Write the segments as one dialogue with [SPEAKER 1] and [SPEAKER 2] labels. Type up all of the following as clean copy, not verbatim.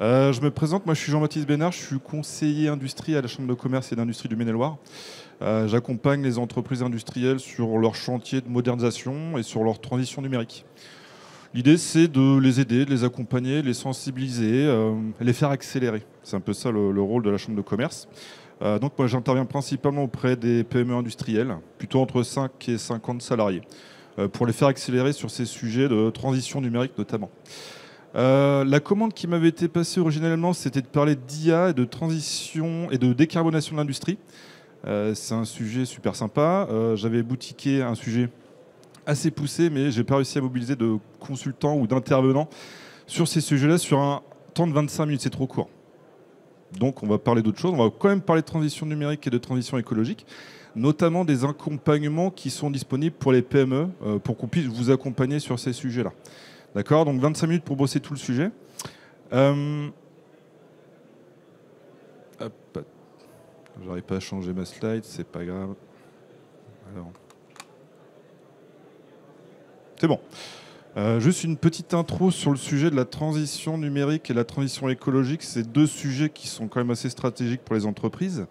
[SPEAKER 1] Je me présente, moi je suis Jean-Baptiste Bénard, je suis conseiller industrie à la Chambre de commerce et d'industrie du Maine-et-Loire. J'accompagne les entreprises industrielles sur leur chantier de modernisation et sur leur transition numérique. L'idée c'est de les aider, de les accompagner, de les sensibiliser, les faire accélérer. C'est un peu ça le rôle de la Chambre de commerce. Donc moi j'interviens principalement auprès des PME industrielles, plutôt entre 5 et 50 salariés, pour les faire accélérer sur ces sujets de transition numérique notamment. La commande qui m'avait été passée originellement, c'était de parler d'IA et de transition et de décarbonation de l'industrie. C'est un sujet super sympa. J'avais boutiqué un sujet assez poussé, mais j'ai pas réussi à mobiliser de consultants ou d'intervenants sur ces sujets-là sur un temps de 25 minutes. C'est trop court. Donc on va parler d'autre chose. On va quand même parler de transition numérique et de transition écologique, notamment des accompagnements qui sont disponibles pour les PME pour qu'on puisse vous accompagner sur ces sujets-là. D'accord, donc 25 minutes pour bosser tout le sujet. J'arrive pas à changer ma slide, c'est pas grave. Alors. C'est bon. Juste une petite intro sur le sujet de la transition numérique et la transition écologique. C'est deux sujets qui sont quand même assez stratégiques pour les entreprises.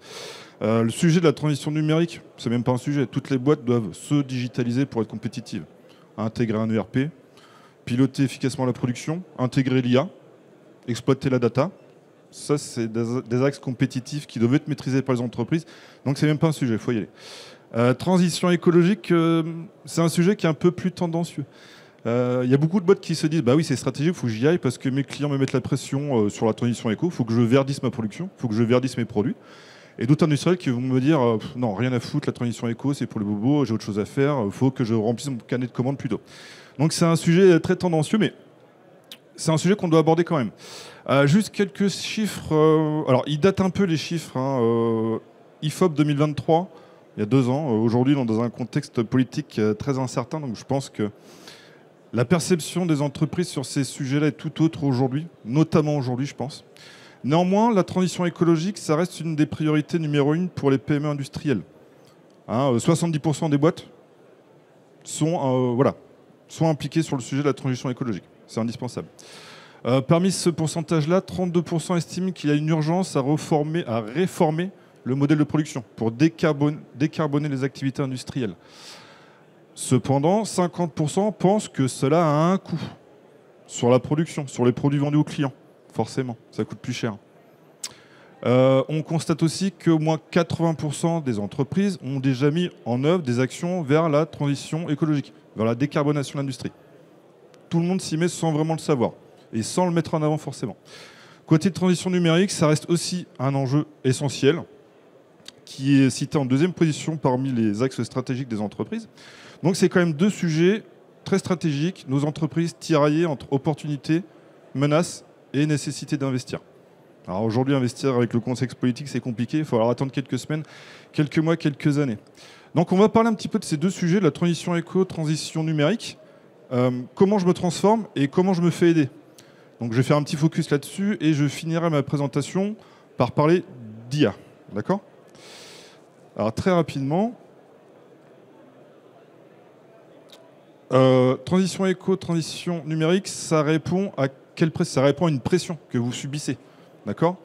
[SPEAKER 1] Le sujet de la transition numérique, c'est même pas un sujet. Toutes les boîtes doivent se digitaliser pour être compétitives. Intégrer un ERP, piloter efficacement la production, intégrer l'IA, exploiter la data. Ça, c'est des axes compétitifs qui doivent être maîtrisés par les entreprises. Donc, c'est même pas un sujet, il faut y aller. Transition écologique, c'est un sujet qui est un peu plus tendancieux. Il y a beaucoup de boîtes qui se disent bah oui, c'est stratégique, il faut que j'y aille parce que mes clients me mettent la pression sur la transition éco, il faut que je verdisse ma production, il faut que je verdisse mes produits. Et d'autres industriels qui vont me dire non, rien à foutre, la transition éco, c'est pour les bobos, j'ai autre chose à faire, il faut que je remplisse mon carnet de commandes plus tôt. Donc c'est un sujet très tendancieux, mais c'est un sujet qu'on doit aborder quand même. Juste quelques chiffres. Alors, ils datent un peu les chiffres. IFOP 2023, il y a 2 ans. Aujourd'hui, dans un contexte politique très incertain. Donc, je pense que la perception des entreprises sur ces sujets-là est tout autre aujourd'hui, notamment aujourd'hui, je pense. Néanmoins, la transition écologique, ça reste une des priorités numéro 1 pour les PME industrielles. 70% des boîtes sont impliqués sur le sujet de la transition écologique. C'est indispensable. Parmi ce pourcentage-là, 32% estiment qu'il y a une urgence à réformer le modèle de production pour décarboner les activités industrielles. Cependant, 50% pensent que cela a un coût sur la production, sur les produits vendus aux clients. Forcément, ça coûte plus cher. On constate aussi qu'au moins 80% des entreprises ont déjà mis en œuvre des actions vers la transition écologique, vers la décarbonation de l'industrie. Tout le monde s'y met sans vraiment le savoir et sans le mettre en avant forcément. Côté de transition numérique, ça reste aussi un enjeu essentiel qui est cité en 2e position parmi les axes stratégiques des entreprises. Donc c'est quand même 2 sujets très stratégiques, nos entreprises tiraillées entre opportunités, menaces et nécessité d'investir. Alors aujourd'hui, investir avec le contexte politique, c'est compliqué. Il va falloir attendre quelques semaines, quelques mois, quelques années. Donc on va parler un petit peu de ces 2 sujets, la transition éco, transition numérique. Comment je me transforme et comment je me fais aider. Donc je vais faire un petit focus là-dessus et je finirai ma présentation par parler d'IA. D'accord ? Alors très rapidement, transition éco, transition numérique, ça répond à quelle pression ? Ça répond à une pression que vous subissez. D'accord ?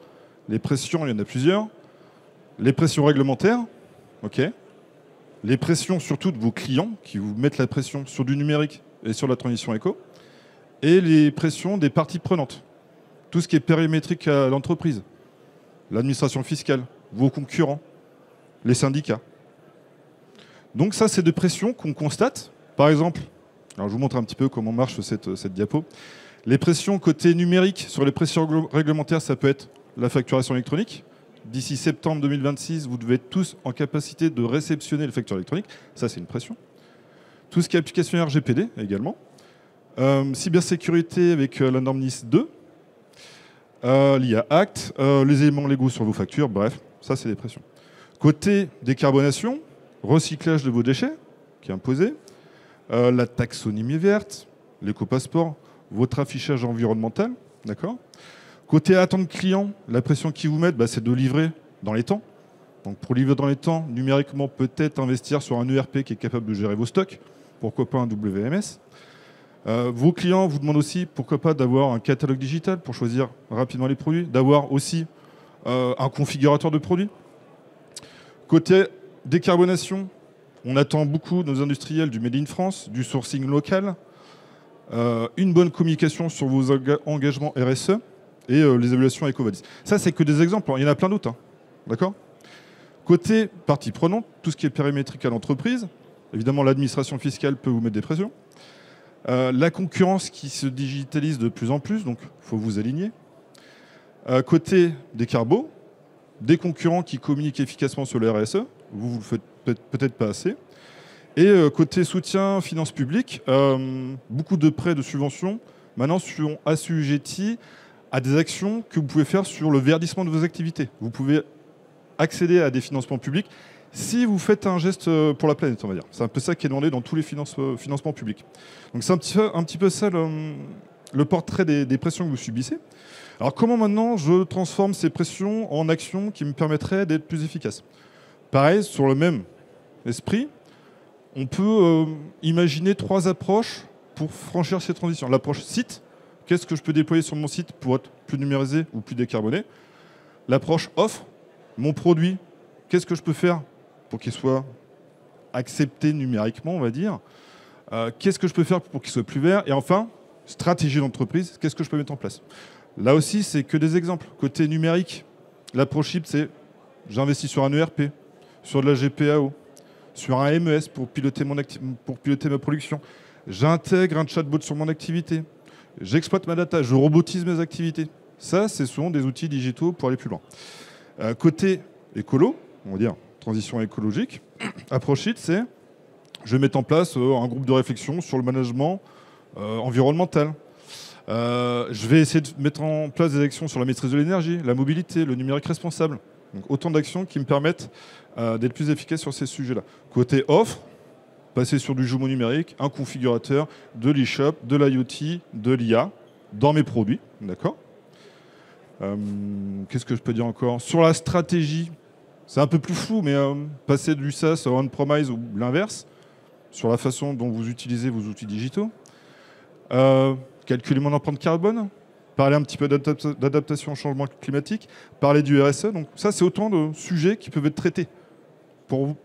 [SPEAKER 1] Les pressions, il y en a plusieurs. Les pressions réglementaires, ok. Les pressions surtout de vos clients qui vous mettent la pression sur du numérique et sur la transition éco. Et les pressions des parties prenantes. Tout ce qui est périmétrique à l'entreprise. L'administration fiscale, vos concurrents, les syndicats. Donc ça, c'est des pressions qu'on constate. Par exemple, alors je vous montre un petit peu comment marche cette diapo. Les pressions côté numérique sur les pressions réglementaires, ça peut être la facturation électronique. D'ici septembre 2026, vous devez être tous en capacité de réceptionner les factures électroniques. Ça, c'est une pression. Tout ce qui est application RGPD également. Cybersécurité avec la norme NIS 2. L'IA Act. Les éléments légaux sur vos factures. Bref, ça, c'est des pressions. Côté décarbonation, recyclage de vos déchets, qui est imposé. La taxonomie verte, l'éco-passeport, votre affichage environnemental. D'accord ? Côté attente client, la pression qu'ils vous mettent, c'est de livrer dans les temps. Donc pour livrer dans les temps, numériquement, peut-être investir sur un ERP qui est capable de gérer vos stocks. Pourquoi pas un WMS ? Vos clients vous demandent aussi, pourquoi pas, d'avoir un catalogue digital pour choisir rapidement les produits, d'avoir aussi un configurateur de produits. Côté décarbonation, on attend beaucoup de nos industriels du Made in France, du sourcing local, une bonne communication sur vos engagements RSE et les évaluations EcoVadis. Ça, c'est que des exemples, il y en a plein d'autres. Hein. D'accord ? Côté partie prenante, tout ce qui est périmétrique à l'entreprise, évidemment, l'administration fiscale peut vous mettre des pressions. La concurrence qui se digitalise de plus en plus, donc il faut vous aligner. Côté des carbos, des concurrents qui communiquent efficacement sur le RSE, vous ne le faites peut-être pas assez. Et côté soutien, finances publiques, beaucoup de prêts, de subventions, maintenant sont assujettis à des actions que vous pouvez faire sur le verdissement de vos activités. Vous pouvez accéder à des financements publics si vous faites un geste pour la planète, on va dire. C'est un peu ça qui est demandé dans tous les financements publics. Donc c'est un petit peu ça le portrait des pressions que vous subissez. Alors comment maintenant je transforme ces pressions en actions qui me permettraient d'être plus efficace ? Pareil, sur le même esprit, on peut imaginer 3 approches pour franchir ces transitions. L'approche site, qu'est-ce que je peux déployer sur mon site pour être plus numérisé ou plus décarboné ? L'approche offre, mon produit, qu'est-ce que je peux faire pour qu'il soit accepté numériquement, on va dire ? Qu'est-ce que je peux faire pour qu'il soit plus vert ? Et enfin, stratégie d'entreprise, qu'est-ce que je peux mettre en place ? Là aussi, c'est que des exemples. Côté numérique, l'approche HIP, c'est j'investis sur un ERP, sur de la GPAO, sur un MES pour piloter ma production. J'intègre un chatbot sur mon activité. J'exploite ma data, je robotise mes activités. Ça, ce sont des outils digitaux pour aller plus loin. Côté écolo, on va dire transition écologique, approche HIT, c'est je vais mettre en place un groupe de réflexion sur le management environnemental. Je vais essayer de mettre en place des actions sur la maîtrise de l'énergie, la mobilité, le numérique responsable. Donc, autant d'actions qui me permettent d'être plus efficace sur ces sujets-là. Côté offre, passer sur du jumeau numérique, un configurateur, de l'e-shop, de l'IoT, de l'IA dans mes produits. D'accord ? Qu'est-ce que je peux dire encore ? Sur la stratégie, c'est un peu plus flou, mais passer du SaaS au on-premise ou l'inverse, sur la façon dont vous utilisez vos outils digitaux. Calculer mon empreinte carbone, parler un petit peu d'adaptation au changement climatique, parler du RSE. Donc ça, c'est autant de sujets qui peuvent être traités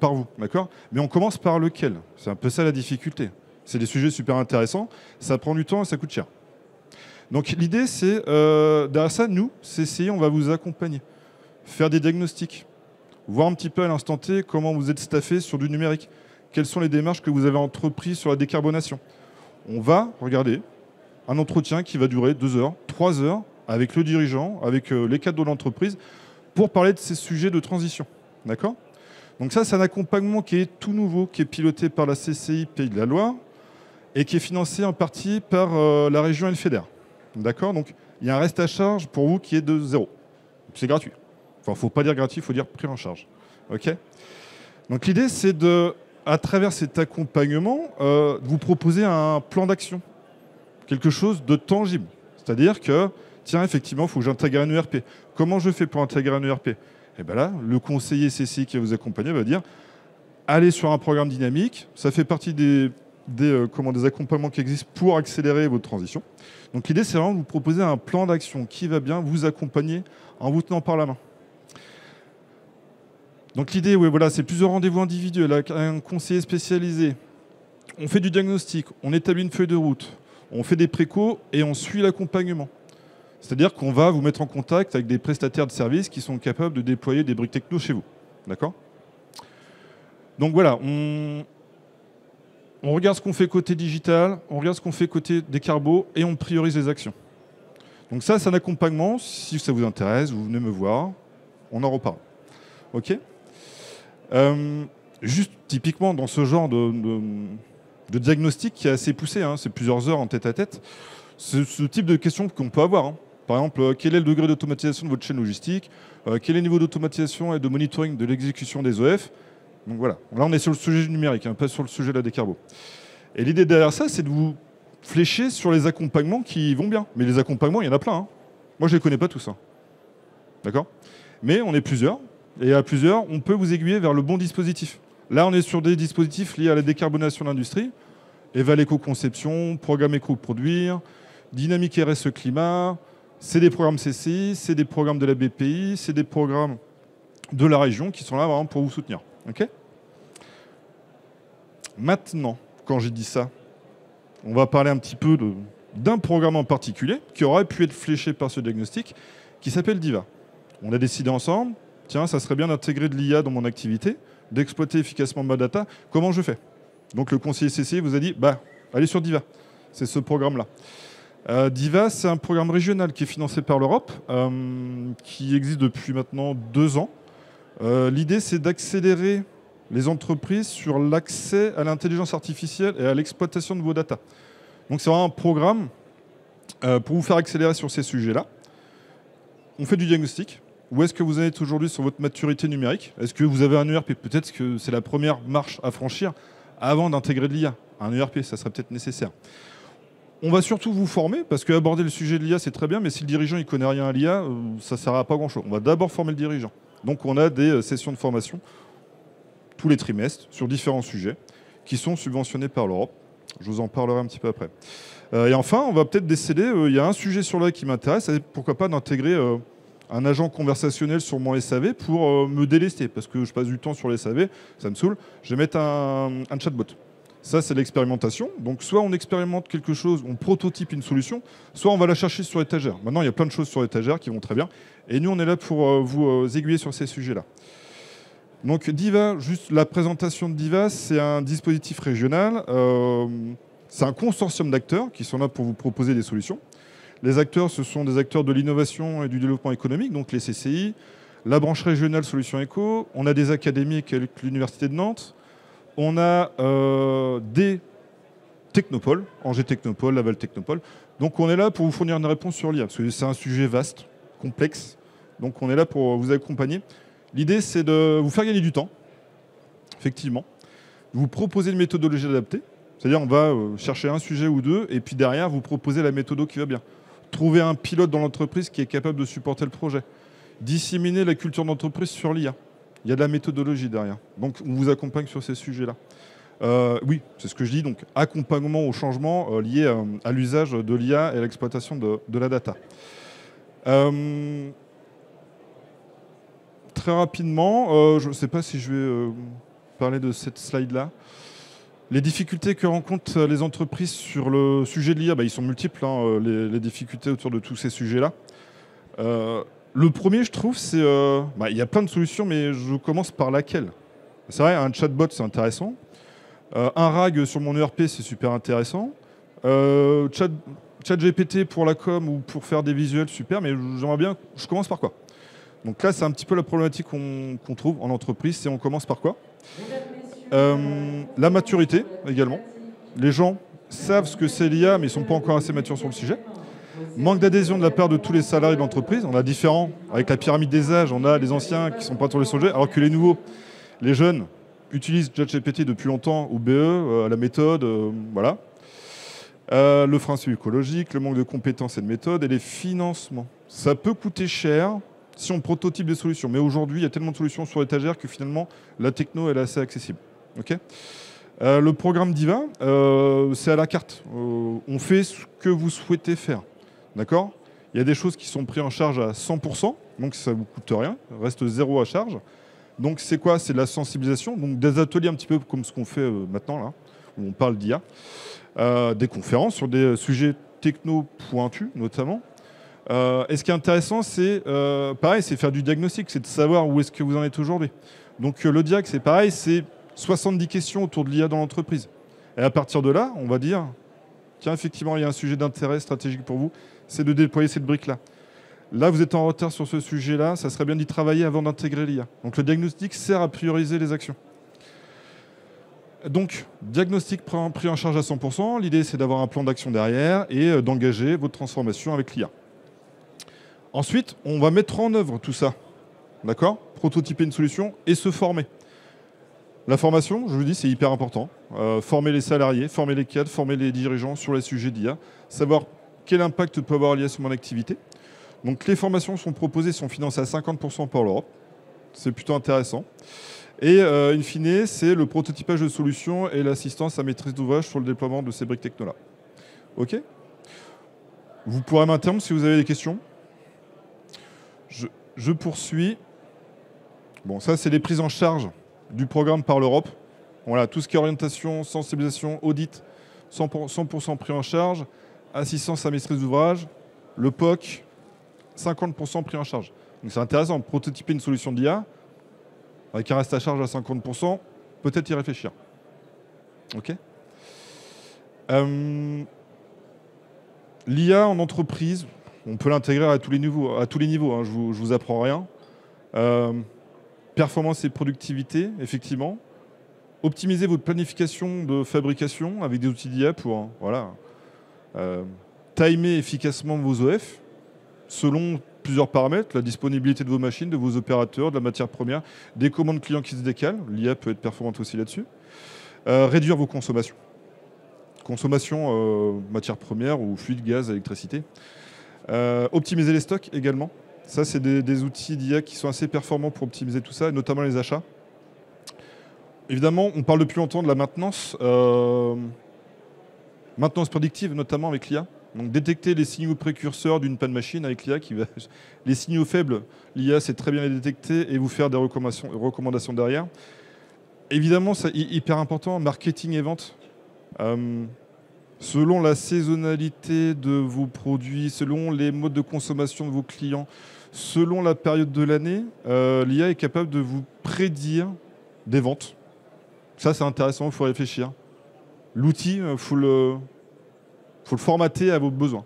[SPEAKER 1] par vous, d'accord ? Mais on commence par lequel ? C'est un peu ça la difficulté. C'est des sujets super intéressants, ça prend du temps et ça coûte cher. Donc l'idée, c'est, derrière ça, nous, CCI, on va vous accompagner, faire des diagnostics, voir un petit peu à l'instant T comment vous êtes staffé sur du numérique, quelles sont les démarches que vous avez entreprises sur la décarbonation. On va regarder un entretien qui va durer 2 heures, 3 heures, avec le dirigeant, avec les cadres de l'entreprise, pour parler de ces sujets de transition. D'accord ? Donc ça, c'est un accompagnement qui est tout nouveau, qui est piloté par la CCI Pays de la Loire, et qui est financé en partie par la région et le FEDER. D'accord ? Donc il y a un reste à charge pour vous qui est de 0. C'est gratuit. Enfin, il ne faut pas dire gratuit, il faut dire pris en charge. OK ? Donc l'idée, c'est de, à travers cet accompagnement, vous proposer un plan d'action. Quelque chose de tangible. C'est-à-dire que, tiens, effectivement, il faut que j'intègre un ERP. Comment je fais pour intégrer un ERP ? Et bien là, le conseiller CCI qui va vous accompagner va dire, allez sur un programme dynamique, ça fait partie des accompagnements qui existent pour accélérer votre transition. Donc l'idée, c'est vraiment de vous proposer un plan d'action qui va bien vous accompagner en vous tenant par la main. Donc l'idée, oui, voilà, c'est plusieurs rendez-vous individuels, un conseiller spécialisé. On fait du diagnostic, on établit une feuille de route, on fait des précos et on suit l'accompagnement. C'est-à-dire qu'on va vous mettre en contact avec des prestataires de services qui sont capables de déployer des briques techno chez vous. D'accord ? Donc voilà, on regarde ce qu'on fait côté digital, on regarde ce qu'on fait côté des carbos et on priorise les actions. Donc ça, c'est un accompagnement. Si ça vous intéresse, vous venez me voir, on en reparle. OK ? Juste typiquement dans ce genre de diagnostic qui est assez poussé, hein, c'est plusieurs heures en tête-à-tête, c'est ce type de questions qu'on peut avoir. Hein. Par exemple, quel est le degré d'automatisation de votre chaîne logistique ? Quel est le niveau d'automatisation et de monitoring de l'exécution des EF ? Donc voilà, là on est sur le sujet du numérique, hein, pas sur le sujet de la décarbo. Et l'idée derrière ça, c'est de vous flécher sur les accompagnements qui vont bien. Mais les accompagnements, il y en a plein. Hein. Moi, je ne les connais pas tous. Hein. D'accord ? Mais on est plusieurs. Et à plusieurs, on peut vous aiguiller vers le bon dispositif. Là, on est sur des dispositifs liés à la décarbonation de l'industrie. Eval éco-conception, programme éco-produire, dynamique RSE climat, c'est des programmes CCI, c'est des programmes de la BPI, c'est des programmes de la région qui sont là vraiment pour vous soutenir. Okay. Maintenant, quand j'ai dit ça, on va parler un petit peu d'un programme en particulier qui aurait pu être fléché par ce diagnostic, qui s'appelle DIVA. On a décidé ensemble, tiens, ça serait bien d'intégrer de l'IA dans mon activité, d'exploiter efficacement ma data. Comment je fais? Donc le conseiller CCI vous a dit, allez sur DIVA. C'est ce programme-là. DIVA, c'est un programme régional qui est financé par l'Europe, qui existe depuis maintenant 2 ans. L'idée, c'est d'accélérer les entreprises sur l'accès à l'intelligence artificielle et à l'exploitation de vos data. Donc c'est vraiment un programme pour vous faire accélérer sur ces sujets-là. On fait du diagnostic. Où est-ce que vous en êtes aujourd'hui sur votre maturité numérique? Est-ce que vous avez un ERP? Peut-être que c'est la première marche à franchir avant d'intégrer de l'IA. Un ERP, ça serait peut-être nécessaire. On va surtout vous former, parce qu'aborder le sujet de l'IA, c'est très bien, mais si le dirigeant ne connaît rien à l'IA, ça ne sert à pas grand-chose. On va d'abord former le dirigeant. Donc on a des sessions de formation tous les trimestres sur différents sujets qui sont subventionnés par l'Europe. Je vous en parlerai un petit peu après. Et enfin, on va peut-être déceler, il y a un sujet sur l'IA qui m'intéresse, et pourquoi pas d'intégrer un agent conversationnel sur mon SAV pour me délester, parce que je passe du temps sur les SAV, ça me saoule. Je vais mettre un chatbot. Ça, c'est l'expérimentation. Donc, soit on expérimente quelque chose, on prototype une solution, soit on va la chercher sur étagère. Maintenant, il y a plein de choses sur étagère qui vont très bien. Et nous, on est là pour vous aiguiller sur ces sujets-là. Donc, DIVA, juste la présentation de DIVA, c'est un dispositif régional. C'est un consortium d'acteurs qui sont là pour vous proposer des solutions. Les acteurs, ce sont des acteurs de l'innovation et du développement économique, donc les CCI, la branche régionale Solutions Éco. On a des académiques avec l'Université de Nantes. On a des technopoles, Angers Technopole, Laval Technopole. Donc on est là pour vous fournir une réponse sur l'IA, parce que c'est un sujet vaste, complexe. Donc on est là pour vous accompagner. L'idée, c'est de vous faire gagner du temps, effectivement. Vous proposer une méthodologie adaptée. C'est-à-dire on va chercher un sujet ou deux, et puis derrière, vous proposer la méthode qui va bien. Trouver un pilote dans l'entreprise qui est capable de supporter le projet. Disséminer la culture d'entreprise sur l'IA. Il y a de la méthodologie derrière. Donc, on vous accompagne sur ces sujets-là. Oui, c'est ce que je dis. Donc, accompagnement au changement lié à l'usage de l'IA et à l'exploitation de la data. Très rapidement, je ne sais pas si je vais parler de cette slide-là. Les difficultés que rencontrent les entreprises sur le sujet de l'IA, ils sont multiples, hein, les difficultés autour de tous ces sujets-là. Le premier, je trouve, c'est... il y a plein de solutions, mais je commence par laquelle? C'est vrai, un chatbot, c'est intéressant. Un RAG sur mon ERP, c'est super intéressant. ChatGPT pour la com ou pour faire des visuels, super, mais j'aimerais bien... Je commence par quoi? Donc là, c'est un petit peu la problématique qu'on trouve en entreprise, c'est on commence par quoi? La maturité, également. Les gens savent ce que c'est l'IA, mais ils ne sont pas encore assez matures sur le sujet. Manque d'adhésion de la part de tous les salariés de l'entreprise. On a différents, avec la pyramide des âges, on a les anciens qui ne sont pas sur les sujets, alors que les nouveaux, les jeunes, utilisent ChatGPT depuis longtemps, ou BE, la méthode, voilà. Le frein écologique, le manque de compétences et de méthodes, et les financements. Ça peut coûter cher si on prototype des solutions, mais aujourd'hui, il y a tellement de solutions sur l'étagère que finalement, la techno, elle est assez accessible. Okay. Le programme DIVA, c'est à la carte. On fait ce que vous souhaitez faire. D'accord? Il y a des choses qui sont prises en charge à 100%, donc ça ne vous coûte rien, reste 0 à charge. Donc c'est quoi? C'est de la sensibilisation, donc des ateliers un petit peu comme ce qu'on fait maintenant, là, où on parle d'IA, des conférences sur des sujets techno pointus, notamment. Et ce qui est intéressant, c'est pareil, c'est faire du diagnostic, c'est de savoir où est-ce que vous en êtes aujourd'hui. Donc le diag, c'est pareil, c'est 70 questions autour de l'IA dans l'entreprise. Et à partir de là, on va dire, tiens, effectivement, il y a un sujet d'intérêt stratégique pour vous, c'est de déployer cette brique-là. Là, vous êtes en retard sur ce sujet-là, ça serait bien d'y travailler avant d'intégrer l'IA. Donc le diagnostic sert à prioriser les actions. Donc, diagnostic pris en charge à 100%, l'idée c'est d'avoir un plan d'action derrière et d'engager votre transformation avec l'IA. Ensuite, on va mettre en œuvre tout ça, d'accord? Prototyper une solution et se former. La formation, je vous dis, c'est hyper important. Former les salariés, former les cadres, former les dirigeants sur les sujets d'IA, savoir quel impact peut avoir l'IA sur mon activité. Donc les formations sont proposées, sont financées à 50% par l'Europe. C'est plutôt intéressant. Et in fine, c'est le prototypage de solutions et l'assistance à maîtrise d'ouvrage sur le déploiement de ces briques techno-là. OK? Vous pourrez m'interrompre si vous avez des questions. Je poursuis. Bon, ça, c'est les prises en charge du programme par l'Europe. Voilà, tout ce qui est orientation, sensibilisation, audit, 100% pris en charge. Assistance à maîtrise d'ouvrage, le POC, 50% pris en charge. Donc c'est intéressant, prototyper une solution d'IA, avec un reste à charge à 50%, peut-être y réfléchir. OK. L'IA en entreprise, on peut l'intégrer à tous les niveaux. Hein, je vous apprends rien. Performance et productivité, effectivement. Optimiser votre planification de fabrication avec des outils d'IA pour timer efficacement vos OF selon plusieurs paramètres, la disponibilité de vos machines, de vos opérateurs, de la matière première, des commandes clients qui se décalent. L'IA peut être performante aussi là-dessus. Réduire vos consommations. Consommation matière première ou fluide, gaz, électricité. Optimiser les stocks également. Ça, c'est des outils d'IA qui sont assez performants pour optimiser tout ça, et notamment les achats. Évidemment, on parle depuis longtemps de la maintenance. Maintenance prédictive, notamment avec l'IA. Donc détecter les signaux précurseurs d'une panne machine avec l'IA. Les signaux faibles, l'IA sait très bien les détecter et vous faire des recommandations derrière. Évidemment, c'est hyper important, marketing et vente. Selon la saisonnalité de vos produits, selon les modes de consommation de vos clients, selon la période de l'année, l'IA est capable de vous prédire des ventes. Ça, c'est intéressant, il faut réfléchir. L'outil, il faut le formater à vos besoins.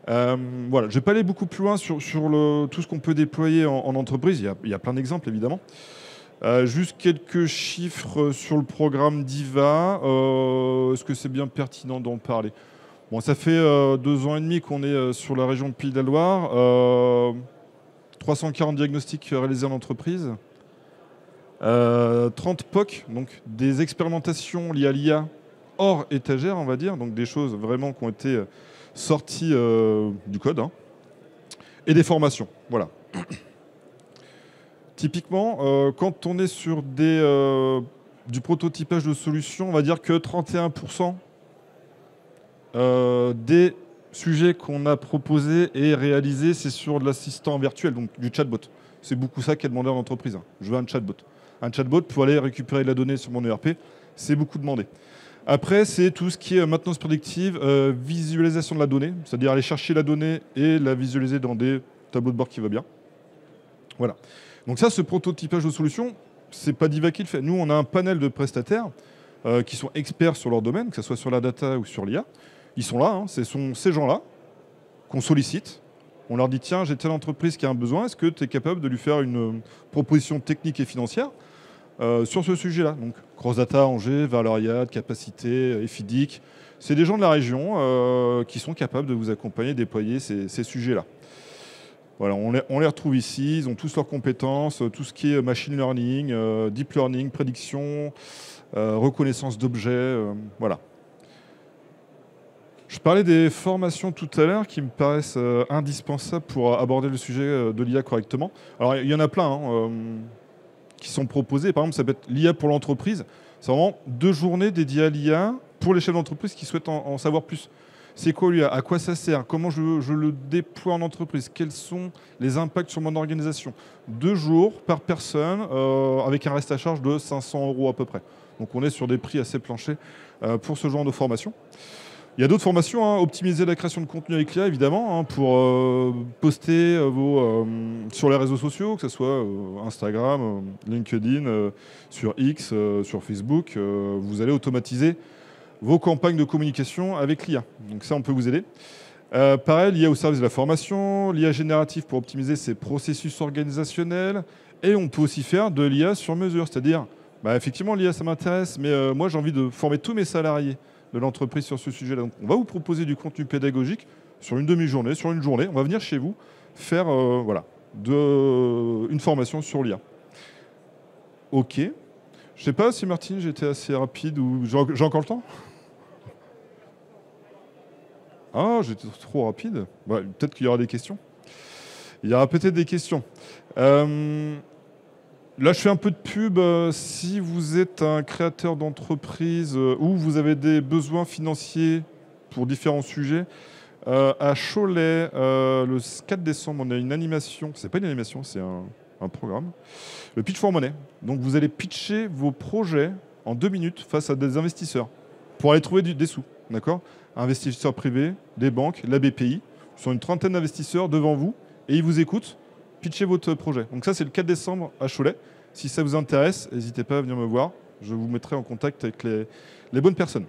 [SPEAKER 1] Voilà, je ne vais pas aller beaucoup plus loin sur tout ce qu'on peut déployer en entreprise. Il y a plein d'exemples, évidemment. Juste quelques chiffres sur le programme d'IVA. Est-ce que c'est bien pertinent d'en parler? Bon, ça fait 2 ans et demi qu'on est sur la région de Pays de la Loire. 340 diagnostics réalisés en entreprise. 30 POC, donc des expérimentations liées à l'IA hors étagère, on va dire. Donc des choses vraiment qui ont été sorties du code. Hein, et des formations, voilà. Typiquement, quand on est sur du prototypage de solutions, on va dire que 31% des sujets qu'on a proposés et réalisés, c'est sur de l'assistant virtuel, donc du chatbot. C'est beaucoup ça qui est demandé en entreprise. Hein. Je veux un chatbot. Un chatbot pour aller récupérer de la donnée sur mon ERP, c'est beaucoup demandé. Après, c'est tout ce qui est maintenance prédictive, visualisation de la donnée, c'est-à-dire aller chercher la donnée et la visualiser dans des tableaux de bord qui va bien. Voilà. Donc ça, ce prototypage de solution, c'est pas Diva qui le fait. Nous, on a un panel de prestataires qui sont experts sur leur domaine, que ce soit sur la data ou sur l'IA. Ils sont là, hein, ce sont ces gens-là qu'on sollicite. On leur dit, tiens, j'ai telle entreprise qui a un besoin, est-ce que tu es capable de lui faire une proposition technique et financière sur ce sujet-là? Donc, Cross-Data, Angers, Valoriade, Capacité, EFIDIC. C'est des gens de la région qui sont capables de vous accompagner, déployer ces sujets-là. Voilà, on les retrouve ici, ils ont tous leurs compétences, tout ce qui est machine learning, deep learning, prédiction, reconnaissance d'objets, voilà. Je parlais des formations tout à l'heure qui me paraissent indispensables pour aborder le sujet de l'IA correctement. Alors, il y en a plein hein, qui sont proposés. Par exemple, ça peut être l'IA pour l'entreprise. C'est vraiment 2 journées dédiées à l'IA pour les chefs d'entreprise qui souhaitent en savoir plus. C'est quoi l'IA? À quoi ça sert? Comment je le déploie en entreprise? Quels sont les impacts sur mon organisation? 2 jours par personne avec un reste à charge de 500 € à peu près. Donc on est sur des prix assez planchers pour ce genre de formation. Il y a d'autres formations, hein, optimiser la création de contenu avec l'IA évidemment, hein, pour poster sur les réseaux sociaux, que ce soit Instagram, LinkedIn, sur X, sur Facebook. Vous allez automatiser vos campagnes de communication avec l'IA. Donc ça, on peut vous aider. Pareil, l'IA au service de la formation, l'IA générative pour optimiser ses processus organisationnels. Et on peut aussi faire de l'IA sur mesure, c'est-à-dire, effectivement, l'IA, ça m'intéresse, mais moi, j'ai envie de former tous mes salariés de l'entreprise sur ce sujet-là. Donc, on va vous proposer du contenu pédagogique sur une demi-journée, sur une journée. On va venir chez vous faire une formation sur l'IA. OK. Je ne sais pas si, Martine, j'étais assez rapide ou j'ai encore le temps? Ah, j'étais trop rapide. Peut-être qu'il y aura des questions. Il y aura peut-être des questions. Là, je fais un peu de pub. Si vous êtes un créateur d'entreprise ou vous avez des besoins financiers pour différents sujets, à Cholet, le 4 décembre, on a une animation. C'est pas une animation, c'est un programme. Le Pitch for Money. Donc, vous allez pitcher vos projets en 2 minutes face à des investisseurs pour aller trouver des sous. D'accord? Investisseurs privés, des banques, la BPI. Ce sont une trentaine d'investisseurs devant vous et ils vous écoutent. Pitchez votre projet. Donc ça, c'est le 4 décembre à Cholet. Si ça vous intéresse, n'hésitez pas à venir me voir. Je vous mettrai en contact avec les bonnes personnes.